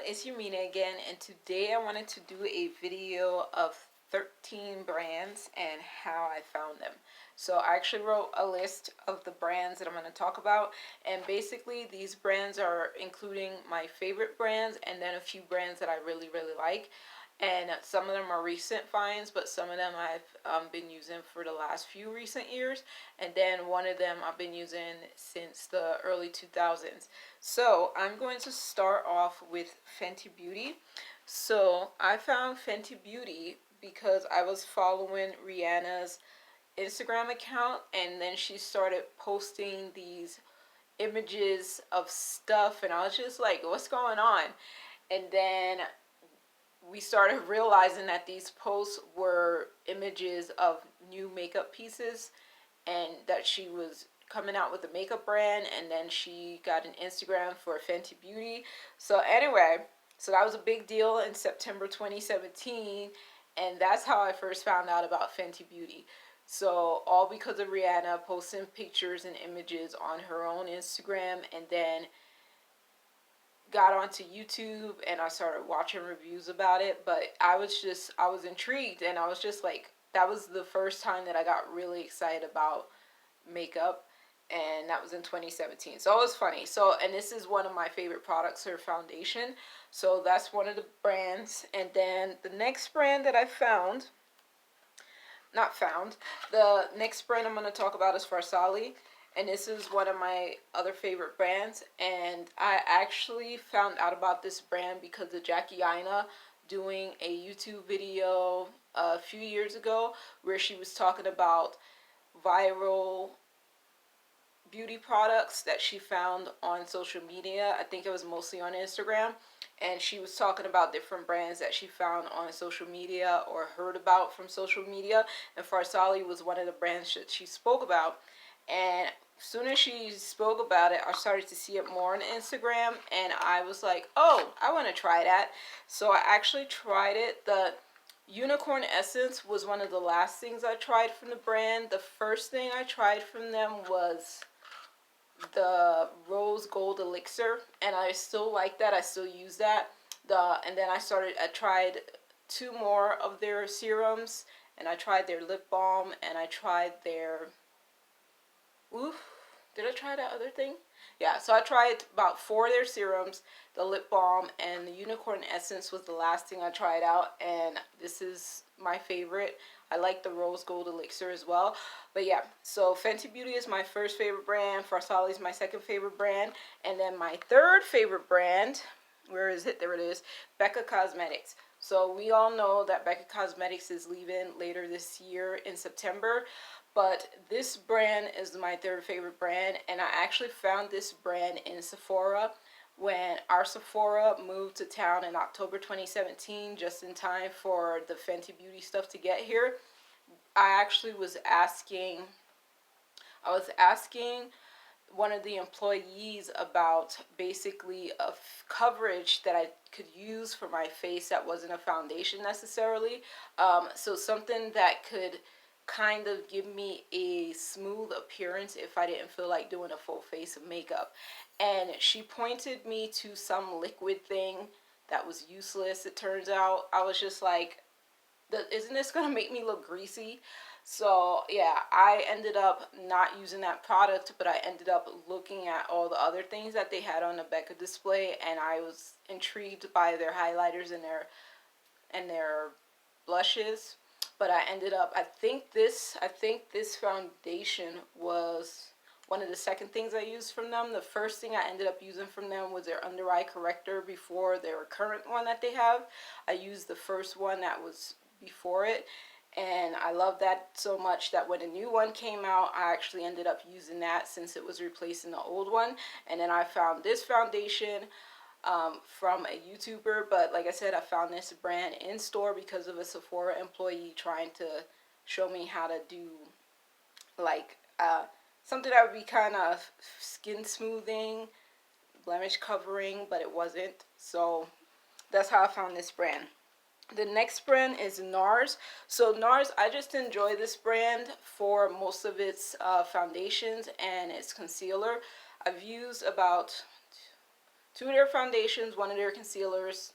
it's Yumina again, and today I wanted to do a video of 13 brands and how I found them. So I actually wrote a list of the brands that I'm going to talk about, and basically these brands are including my favorite brands and then a few brands that I really like. And some of them are recent finds, but some of them I've been using for the last few recent years, and then one of them I've been using since the early 2000s. So I'm going to start off with Fenty Beauty. So I found Fenty Beauty because I was following Rihanna's Instagram account, and then she started posting these images of stuff, and I was just like, what's going on? And then we started realizing that these posts were images of new makeup pieces, and that she was coming out with a makeup brand, and then she got an Instagram for Fenty Beauty. So anyway, so that was a big deal in September 2017, and that's how I first found out about Fenty Beauty. So all because of Rihanna posting pictures and images on her own Instagram, and then got onto YouTube and I started watching reviews about it. But I was intrigued, and I was just like, that was the first time that I got really excited about makeup, and that was in 2017. So it was funny. So, and this is one of my favorite products, her foundation. So that's one of the brands. And then the next brand that I found, the next brand I'm going to talk about is Farsali, and this is one of my other favorite brands. And I actually found out about this brand because of Jackie Aina doing a YouTube video a few years ago where she was talking about viral beauty products that she found on social media. I think it was mostly on Instagram, and she was talking about different brands that she found on social media or heard about from social media, and Farsali was one of the brands that she spoke about. And as soon as she spoke about it, I started to see it more on Instagram, and I was like, oh, I want to try that. So I actually tried it. The Unicorn Essence was one of the last things I tried from the brand. The first thing I tried from them was the Rose Gold Elixir, and I still like that. I still use that. And then I tried two more of their serums, and I tried their lip balm, and I tried their, did I try that other thing? Yeah, so I tried about 4 of their serums, the lip balm, and the Unicorn Essence was the last thing I tried out, and this is my favorite. I like the Rose Gold Elixir as well. But yeah, so Fenty Beauty is my first favorite brand, Farsali is my second favorite brand, and then my third favorite brand, where is it? There it is, BECCA Cosmetics. So we all know that BECCA Cosmetics is leaving later this year in September. But this brand is my third favorite brand, and I actually found this brand in Sephora when our Sephora moved to town in October 2017, just in time for the Fenty Beauty stuff to get here. I was asking one of the employees about basically a coverage that I could use for my face that wasn't a foundation necessarily. So something that could kind of give me a smooth appearance if I didn't feel like doing a full face of makeup. And she pointed me to some liquid thing that was useless, it turns out. I was just like, isn't this gonna make me look greasy? So yeah, I ended up not using that product, but I ended up looking at all the other things that they had on the BECCA display, and I was intrigued by their highlighters and their blushes. But I ended up, I think this foundation was one of the second things I used from them. The first thing I ended up using from them was their under eye corrector before their current one that they have. I used the first one that was before it, and I love that so much that when a new one came out, I actually ended up using that since it was replacing the old one. And then I found this foundation from a YouTuber, but like I said, I found this brand in store because of a Sephora employee trying to show me how to do like something that would be kind of skin smoothing, blemish covering, but it wasn't. So that's how I found this brand. The next brand is NARS. So NARS, I just enjoy this brand for most of its foundations and its concealer. I've used about two of their foundations, one of their concealers,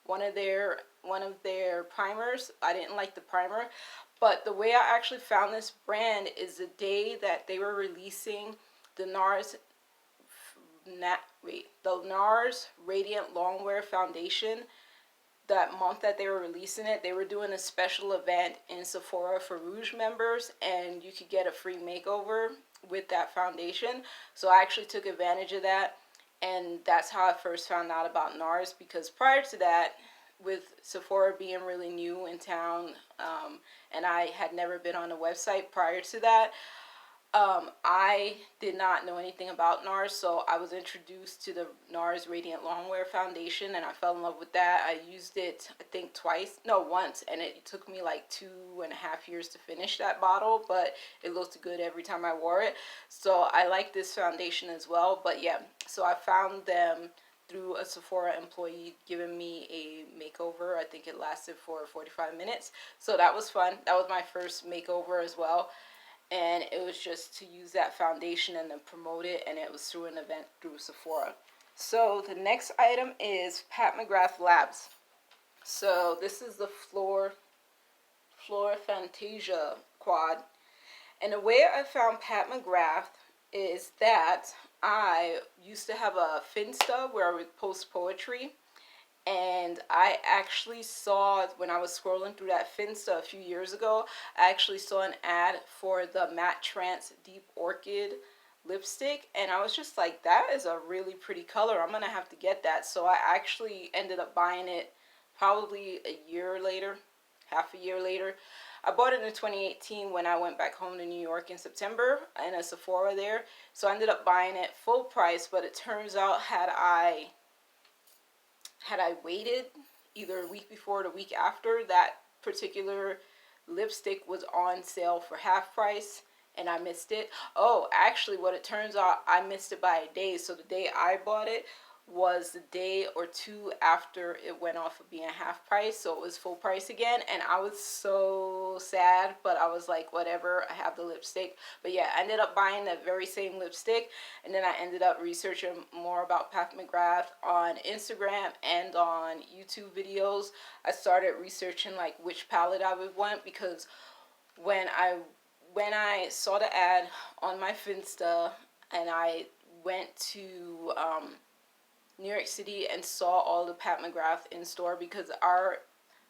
one of their primers. I didn't like the primer, but the way I actually found this brand is the day that they were releasing the NARS Radiant Longwear Foundation. That month that they were releasing it, they were doing a special event in Sephora for Rouge members, and you could get a free makeover with that foundation. So I actually took advantage of that, and that's how I first found out about NARS, because prior to that, with Sephora being really new in town, and I had never been on a website prior to that, I did not know anything about NARS, so I was introduced to the NARS Radiant Longwear Foundation, and I fell in love with that. I used it, I think, once, and it took me like 2.5 years to finish that bottle, but it looked good every time I wore it. So I like this foundation as well. But yeah, so I found them through a Sephora employee giving me a makeover. I think it lasted for 45 minutes. So that was fun. That was my first makeover as well. And it was just to use that foundation and then promote it, and it was through an event through Sephora. So the next item is Pat McGrath Labs. So this is the Flora Fantasia quad. And the way I found Pat McGrath is that I used to have a Finsta where I would post poetry. And I actually saw, when I was scrolling through that Finsta a few years ago, I actually saw an ad for the Matte Trance Deep Orchid lipstick. And I was just like, that is a really pretty color. I'm going to have to get that. So I actually ended up buying it probably a year later, half a year later. I bought it in 2018 when I went back home to New York in September in a Sephora there. So I ended up buying it full price, but it turns out had I waited either a week before or the week after, that particular lipstick was on sale for half price, and I missed it. Oh, actually, what it turns out, I missed it by a day. So the day I bought it was the day or two after it went off of being half price, so it was full price again, and I was so sad, but I was like, whatever, I have the lipstick. But yeah, I ended up buying that very same lipstick, and then I ended up researching more about Pat McGrath on Instagram and on YouTube videos. I started researching like which palette I would want, because when I saw the ad on my Finsta and I went to New York City and saw all the Pat McGrath in store, because our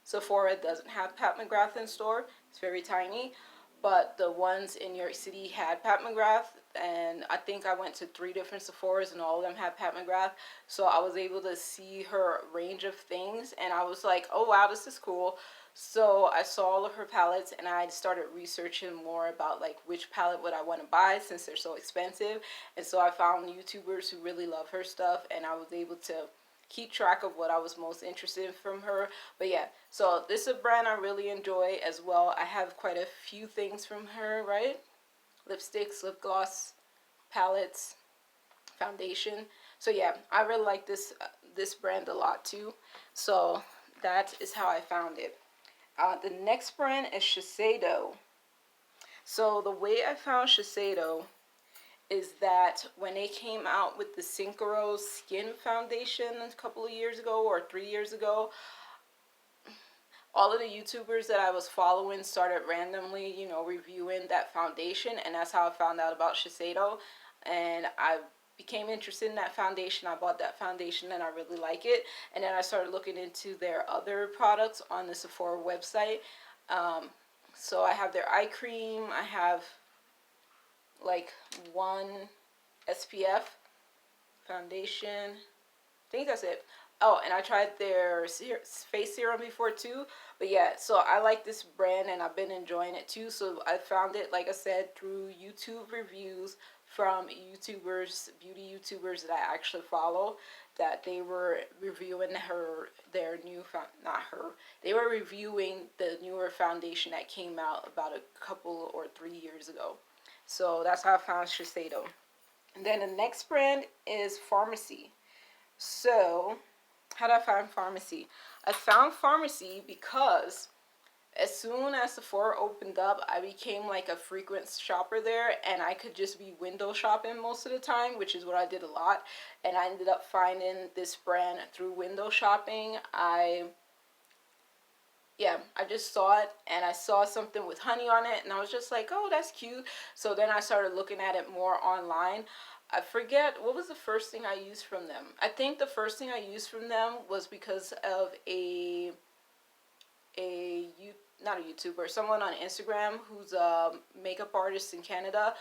Sephora doesn't have Pat McGrath in store. It's very tiny, but the ones in New York City had Pat McGrath, and I think I went to 3 different Sephoras and all of them had Pat McGrath. So I was able to see her range of things, and I was like, oh wow, this is cool. So I saw all of her palettes, and I started researching more about like which palette would I want to buy since they're so expensive. And so I found YouTubers who really love her stuff, and I was able to keep track of what I was most interested in from her. But yeah, so this is a brand I really enjoy as well. I have quite a few things from her, right? Lipsticks, lip gloss, palettes, foundation. So yeah, I really like this brand a lot too. So that is how I found it. The next brand is Shiseido. So the way I found Shiseido is that when they came out with the Synchro Skin Foundation a couple of years ago or 3 years ago, all of the YouTubers that I was following started randomly, reviewing that foundation, and that's how I found out about Shiseido. And I became interested in that foundation. I bought that foundation and I really like it. And then I started looking into their other products on the Sephora website. So I have their eye cream. I have like one SPF foundation. I think that's it. Oh, and I tried their face serum before too. But yeah, so I like this brand and I've been enjoying it too. So I found it, like I said, through YouTube reviews from YouTubers, beauty YouTubers that I actually follow, that they were reviewing they were reviewing the newer foundation that came out about a couple or 3 years ago. So that's how I found Shiseido. And then the next brand is Pharmacy. So how did I find Pharmacy? I found Pharmacy because as soon as Sephora opened up, I became like a frequent shopper there, and I could just be window shopping most of the time, which is what I did a lot. And I ended up finding this brand through window shopping. I just saw it, and I saw something with honey on it, and I was just like, oh, that's cute. So then I started looking at it more online. I forget what was the first thing I used from them. I think the first thing I used from them was because of not a YouTuber, someone on Instagram who's a makeup artist in Canada.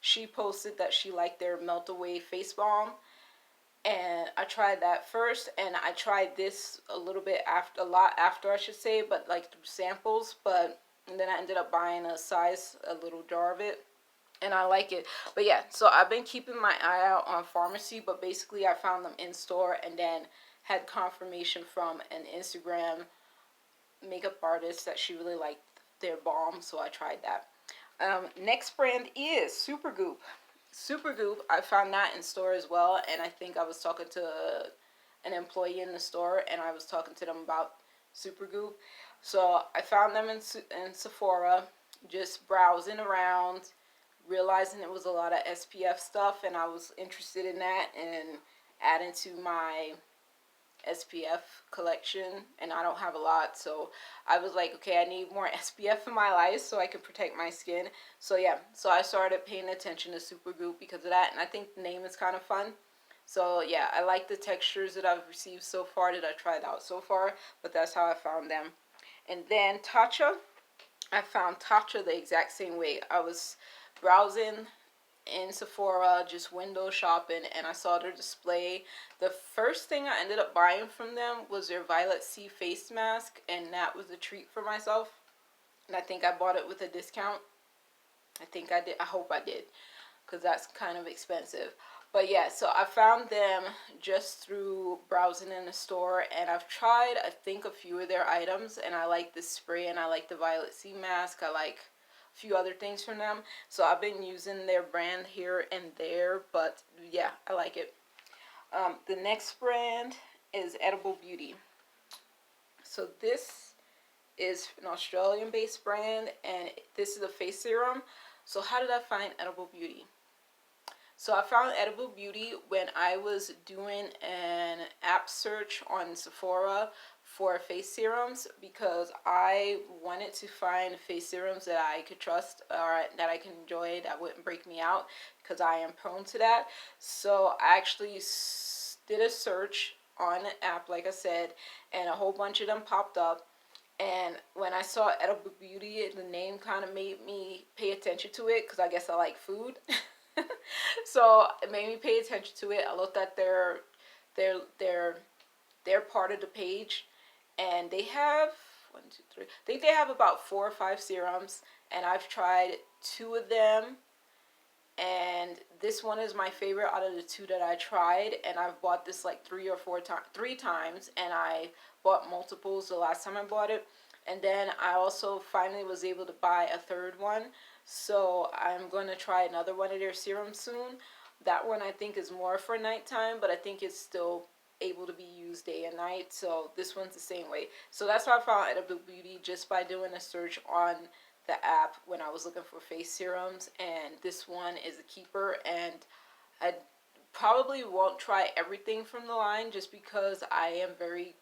She posted that she liked their melt away face balm, and I tried that first, and I tried this a little bit after, a lot after I should say, but like through samples. And then I ended up buying a little jar of it, and I like it. But yeah, so I've been keeping my eye out on pharmacy, but basically I found them in store, and then had confirmation from an Instagram makeup artist that she really liked their balm, so I tried that. Next brand is Supergoop. Supergoop, I found that in store as well, and I think I was talking to an employee in the store, and I was talking to them about Supergoop. So I found them in Sephora, just browsing around, realizing it was a lot of SPF stuff, and I was interested in that and adding to my SPF collection, and I don't have a lot, so I was like, okay, I need more SPF in my life so I can protect my skin. So yeah, so I started paying attention to Supergoop because of that, and I think the name is kind of fun. So yeah, I like the textures that I've received so far, that I tried out so far, but that's how I found them. And then Tatcha, I found Tatcha the exact same way. I was browsing in Sephora, just window shopping, and I saw their display. The first thing I ended up buying from them was their Violet C face mask, and that was a treat for myself. And I think I bought it with a discount. I think I did. I hope I did, because that's kind of expensive. But yeah, so I found them just through browsing in the store, and I've tried, I think, a few of their items, and I like the spray, and I like the Violet C mask. I like few other things from them, so I've been using their brand here and there, but yeah, I like it. The next brand is Edible Beauty. So this is an Australian based brand, and this is a face serum. So how did I find Edible Beauty? So I found Edible Beauty when I was doing an app search on Sephora for face serums, because I wanted to find face serums that I could trust, or that I can enjoy, that wouldn't break me out, because I am prone to that. So I actually did a search on an app, like I said, and a whole bunch of them popped up. And when I saw Edible Beauty, the name kind of made me pay attention to it, because I guess I like food. So it made me pay attention to it. I looked at their part of the page, and they have one, two, three. I think they have about 4 or 5 serums, and I've tried 2 of them, and this one is my favorite out of the 2 that I tried. And I've bought this like 3 times, and I bought multiples the last time I bought it. And then I also finally was able to buy a 3rd one. So I'm going to try another one of their serums soon. That one I think is more for nighttime, but I think it's still able to be used day and night. So this one's the same way. So that's how I found Edible Beauty, just by doing a search on the app when I was looking for face serums. And this one is a keeper, and I probably won't try everything from the line, just because I am very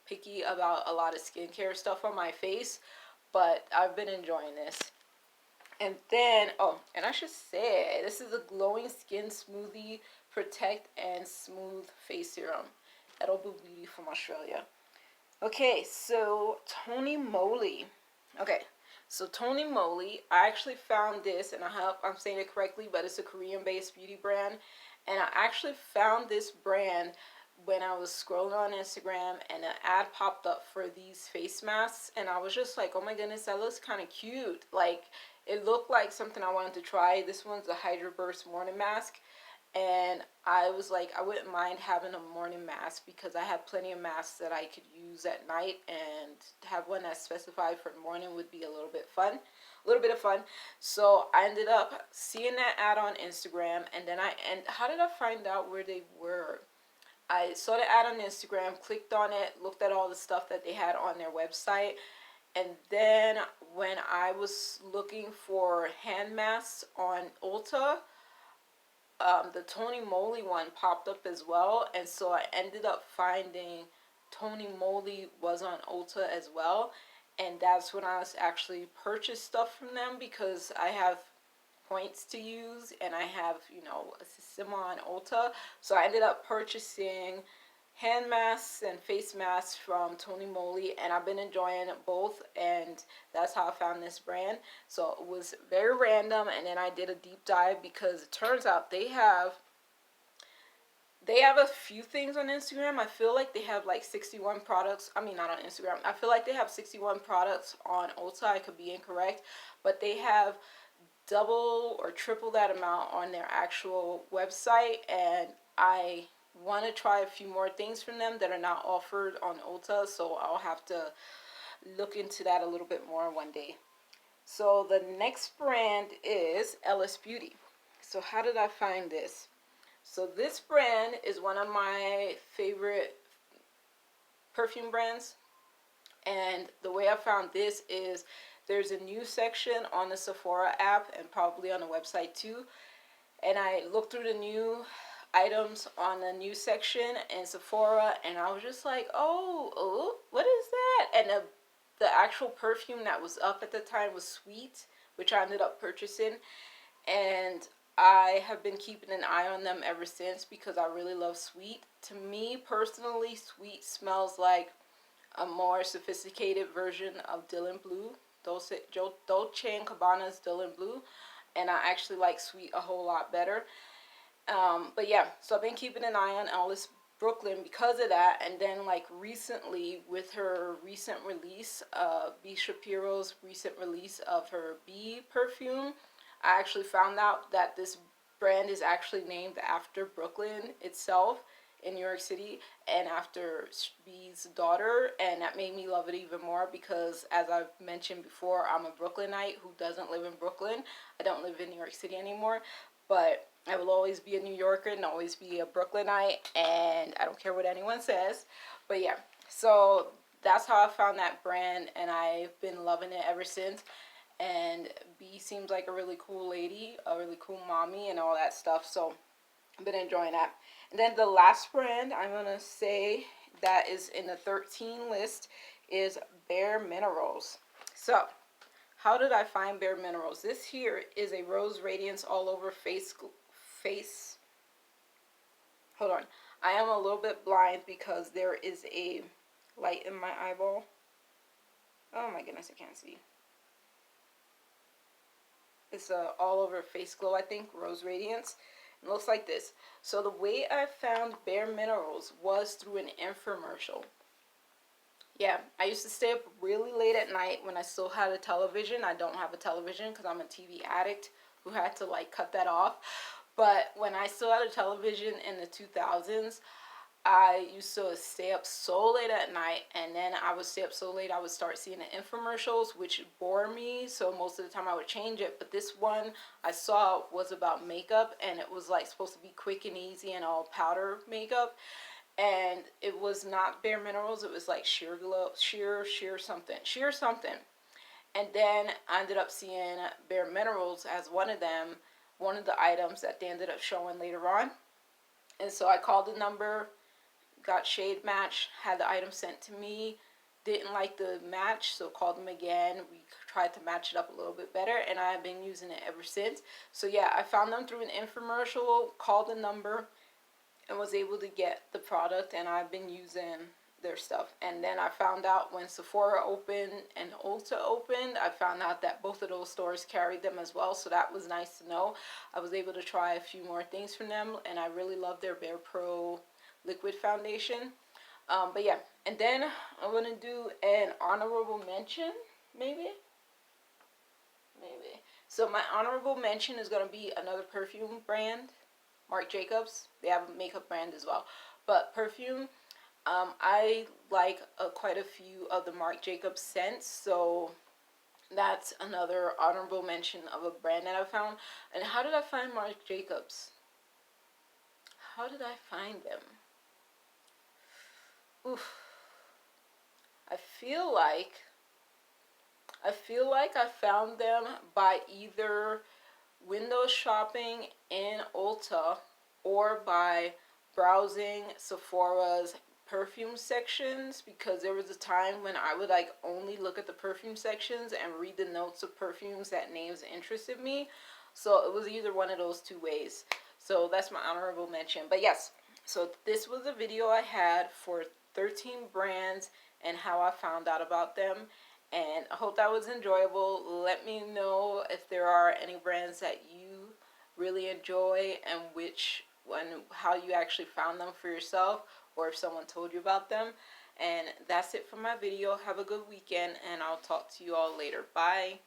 picky about a lot of skincare stuff on my face. But I've been enjoying this. And then, oh, and I should say, this is a Glowing Skin Smoothie Protect and Smooth Face Serum. Edible Beauty from Australia. Okay, so Tony Moly. Okay, so Tony Moly, I actually found this, and I hope I'm saying it correctly, but it's a Korean-based beauty brand. And I actually found this brand when I was scrolling on Instagram, and an ad popped up for these face masks, and I was just like, oh my goodness, that looks kind of cute. Like, it looked like something I wanted to try. This one's a Hydra Burst morning mask, and I was like, I wouldn't mind having a morning mask, because I have plenty of masks that I could use at night, and to have one that's specified for the morning would be a little bit of fun. So I ended up seeing that ad on Instagram, and how did I find out where they were? I saw the ad on Instagram, clicked on it, looked at all the stuff that they had on their website, And then when I was looking for hand masks on Ulta, the Tony Moly one popped up as well, and so I ended up finding Tony Moly was on Ulta as well, and that's when I was actually purchased stuff from them because I have points to use and I have, you know, a system on Ulta. So I ended up purchasing hand masks and face masks from Tony Moly, and I've been enjoying both, and that's how I found this brand. So it was very random, and then I did a deep dive because it turns out they have a few things on Instagram. I feel like they have like 61 products. I mean, not on Instagram. I feel like they have 61 products on Ulta. I could be incorrect, but they have double or triple that amount on their actual website, and I want to try a few more things from them that are not offered on Ulta, so I'll have to look into that a little bit more one day. So the next brand is Ellis Beauty. So how did I find this? So this brand is one of my favorite perfume brands, and the way I found this is there's a new section on the Sephora app and probably on the website too. And I looked through the new items on the new section in Sephora, and I was just like, oh, what is that? And the actual perfume that was up at the time was Sweet, which I ended up purchasing. And I have been keeping an eye on them ever since because I really love Sweet. To me personally, Sweet smells like a more sophisticated version of Dylan Blue, Dolce & Gabbana's Dylan Blue, and I actually like Sweet a whole lot better. But yeah, so I've been keeping an eye on Alice Brooklyn because of that, and then like recently with her recent release, B. Shapiro's recent release of her B perfume, I actually found out that this brand is actually named after Brooklyn itself in New York City and after B's daughter, and that made me love it even more because, as I've mentioned before, I'm a Brooklynite who doesn't live in Brooklyn. I don't live in New York City anymore, but I will always be a New Yorker and always be a Brooklynite, and I don't care what anyone says. But yeah, so that's how I found that brand, and I've been loving it ever since. And B seems like a really cool lady, a really cool mommy, and all that stuff. So I've been enjoying that. And then the last brand I'm going to say that is in the 13 list is Bare Minerals. So how did I find Bare Minerals? This here is a Rose Radiance all over face. Hold on. I am a little bit blind because there is a light in my eyeball. Oh my goodness, I can't see. It's a all over face glow, I think, Rose Radiance. It looks like this. So the way I found Bare Minerals was through an infomercial. Yeah, I used to stay up really late at night when I still had a television. I don't have a television because I'm a TV addict who had to like cut that off. But when I still had a television in the 2000s, I used to stay up so late at night, and then I would stay up so late I would start seeing the infomercials, which bore me, so most of the time I would change it. But this one I saw was about makeup, and it was like supposed to be quick and easy and all powder makeup, and it was not Bare Minerals. It was like sheer something. And then I ended up seeing Bare Minerals as one of the items that they ended up showing later on. And so I called the number, got shade match, had the item sent to me, didn't like the match, so called them again. We tried to match it up a little bit better, and I've been using it ever since. So yeah, I found them through an infomercial, called the number, and was able to get the product, and I've been using their stuff. And then I found out when Sephora opened and Ulta opened, I found out that both of those stores carried them as well, so that was nice to know. I was able to try a few more things from them, and I really love their Bare Pro liquid foundation. But yeah, and then I'm going to do an honorable mention, maybe. So my honorable mention is going to be another perfume brand, Marc Jacobs. They have a makeup brand as well. But perfume, I like quite a few of the Marc Jacobs scents, so that's another honorable mention of a brand that I found. And how did I find Marc Jacobs? How did I find them? Oof. I feel like I feel like I found them by either window shopping in Ulta or by browsing Sephora's perfume sections, because there was a time when I would like only look at the perfume sections and read the notes of perfumes that names interested me. So it was either one of those two ways. So that's my honorable mention. But yes, so this was a video I had for 13 brands and how I found out about them. And I hope that was enjoyable. Let me know if there are any brands that you really enjoy and how you actually found them for yourself, or if someone told you about them. And that's it for my video. Have a good weekend, and I'll talk to you all later. Bye.